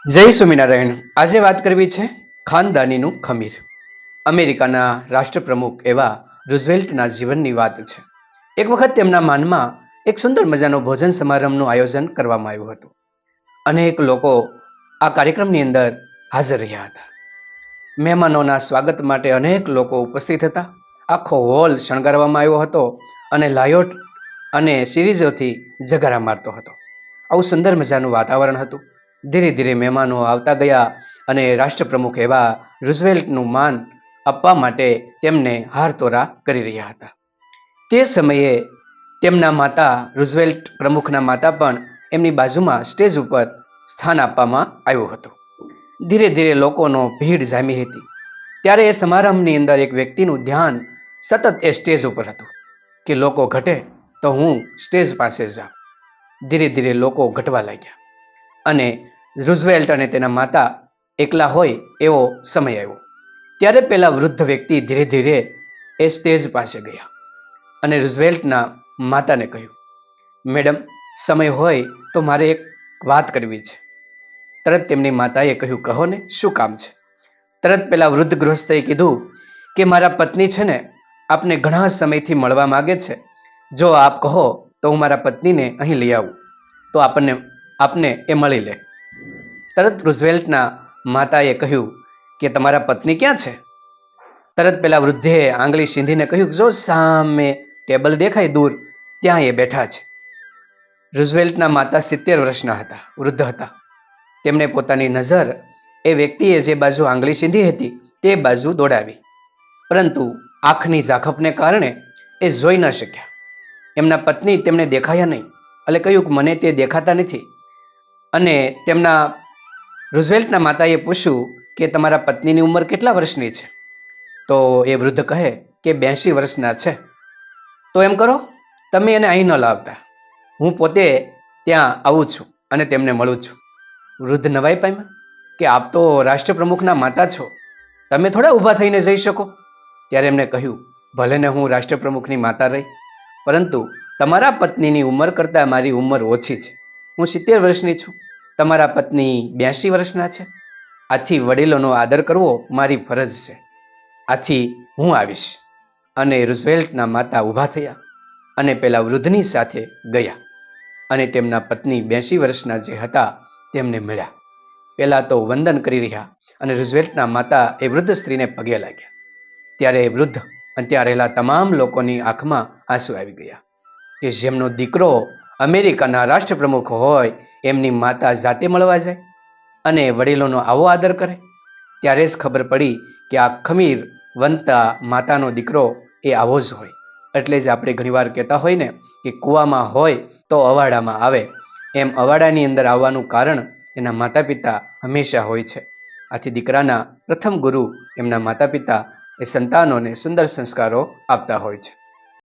જય સ્વામિનારાયણ. આજે વાત કરવી છે ખાનદાનીનું ખમીર. અમેરિકાના રાષ્ટ્રપ્રમુખ એવા રૂઝવેલ્ટના જીવનની વાત છે. એક વખત તેમના માનમાં એક સુંદર મજાનો ભોજન સમારંભનું આયોજન કરવામાં આવ્યું હતું. અનેક લોકો આ કાર્યક્રમની અંદર હાજર રહ્યા હતા. મહેમાનોના સ્વાગત માટે અનેક લોકો ઉપસ્થિત હતા. આખો હોલ શણગારવામાં આવ્યો હતો અને લાયોટ અને સિરીઝોથી જગારા મારતો હતો. આવું સુંદર મજાનું વાતાવરણ હતું. ધીરે ધીરે મહેમાનો આવતા ગયા અને રાષ્ટ્રપ્રમુખ એવા રૂઝવેલ્ટનું માન આપવા માટે તેમને હારતોરા કરી રહ્યા હતા. તે સમયે તેમના માતા રૂઝવેલ્ટ પ્રમુખના માતા પણ એમની બાજુમાં સ્ટેજ ઉપર સ્થાન આપવામાં આવ્યું હતું. ધીરે ધીરે લોકોનો ભીડ જામી હતી. ત્યારે એ સમારંભની અંદર એક વ્યક્તિનું ધ્યાન સતત એ સ્ટેજ ઉપર હતું કે લોકો ઘટે તો હું સ્ટેજ પાસે જાઉં. ધીરે ધીરે લોકો ઘટવા લાગ્યા અને રૂઝવેલ્ટ અને તેના માતા એકલા હોય એવો સમય આવ્યો. ત્યારે પેલા વૃદ્ધ વ્યક્તિ ધીરે ધીરે એ સ્ટેજ પાસે ગયા અને રૂઝવેલ્ટના માતાને કહ્યું, મેડમ, સમય હોય તો મારે એક વાત કરવી છે. તરત તેમની માતાએ કહ્યું, કહો ને, શું કામ છે? તરત પેલા વૃદ્ધ ગૃહસ્થએ કીધું કે મારા પત્ની છે ને આપને ઘણા સમયથી મળવા માંગે છે. જો આપ કહો તો હું મારા પત્નીને અહીં લઈ આવું તો આપને એ મળી લે. તરત રૂઝવેલ્ટના માતાએ કહ્યું કે તમારા પત્ની ક્યાં છે? તરત પેલા વૃદ્ધે આંગળી સીંધીને કહ્યું, જો સામે ટેબલ દેખાય દૂર, ત્યાં એ બેઠા છે. રૂઝવેલ્ટના માતા 70 વર્ષના હતા, વૃદ્ધ હતા. તેમણે પોતાની નજર એ વ્યક્તિએ જે બાજુ આંગળી સીંધી હતી તે બાજુ દોડાવી, પરંતુ આંખની ઝાખપને કારણે એ જોઈ ન શક્યા. એમના પત્ની તેમને દેખાયા નહીં એટલે કહ્યું કે મને તે દેખાતા નથી. અને તેમના રૂઝવેલ્ટના માતાએ પૂછ્યું કે તમારા પત્નીની ઉંમર કેટલા વર્ષની છે? તો એ વૃદ્ધ કહે કે 82 વર્ષના છે. તો એમ કરો, તમે એને અહીં ન લાવતા, હું પોતે ત્યાં આવું છું અને તેમને મળું છું. વૃદ્ધ નવાઈ પામ્યા કે આપ તો રાષ્ટ્રપ્રમુખના માતા છો, તમે થોડા ઊભા થઈને જઈ શકો. ત્યારે એમને કહ્યું, ભલે ને હું રાષ્ટ્રપ્રમુખની માતા રહી, પરંતુ તમારા પત્નીની ઉંમર કરતાં મારી ઉંમર ઓછી છે. હું 70 વર્ષની છું, તમારા પત્ની 82 વર્ષના છે. આથી વડીલોનો આદર કરવો મારી ફરજ છે. આથી હું આવીશ. અને રૂઝવેલ્ટના માતા ઊભા થયા અને પેલા વૃદ્ધની સાથે ગયા અને તેમના પત્ની 82 વર્ષના જે હતા તેમને મળ્યા. પહેલાં તો વંદન કરી રહ્યા અને રૂઝવેલ્ટના માતા એ વૃદ્ધ સ્ત્રીને પગે લાગ્યા. ત્યારે એ વૃદ્ધ અને ત્યાં રહેલા તમામ લોકોની આંખમાં આંસુ આવી ગયા કે જેમનો દીકરો અમેરિકાના રાષ્ટ્રપ્રમુખ હોય એમની માતા જાતે મળવા જાય અને વડીલોનો આવો આદર કરે. ત્યારે જ ખબર પડી કે આ ખમીર વંતા માતાનો દીકરો એ આવો જ હોય. એટલે જ આપણે ઘણીવાર કહેતા હોય ને કે કૂવામાં હોય તો અવાડામાં આવે, એમ અવાડાની અંદર આવવાનું કારણ એના માતા પિતા હંમેશા હોય છે. આથી દીકરાના પ્રથમ ગુરુ એમના માતા પિતા એ સંતાનોને સુંદર સંસ્કારો આપતા હોય છે.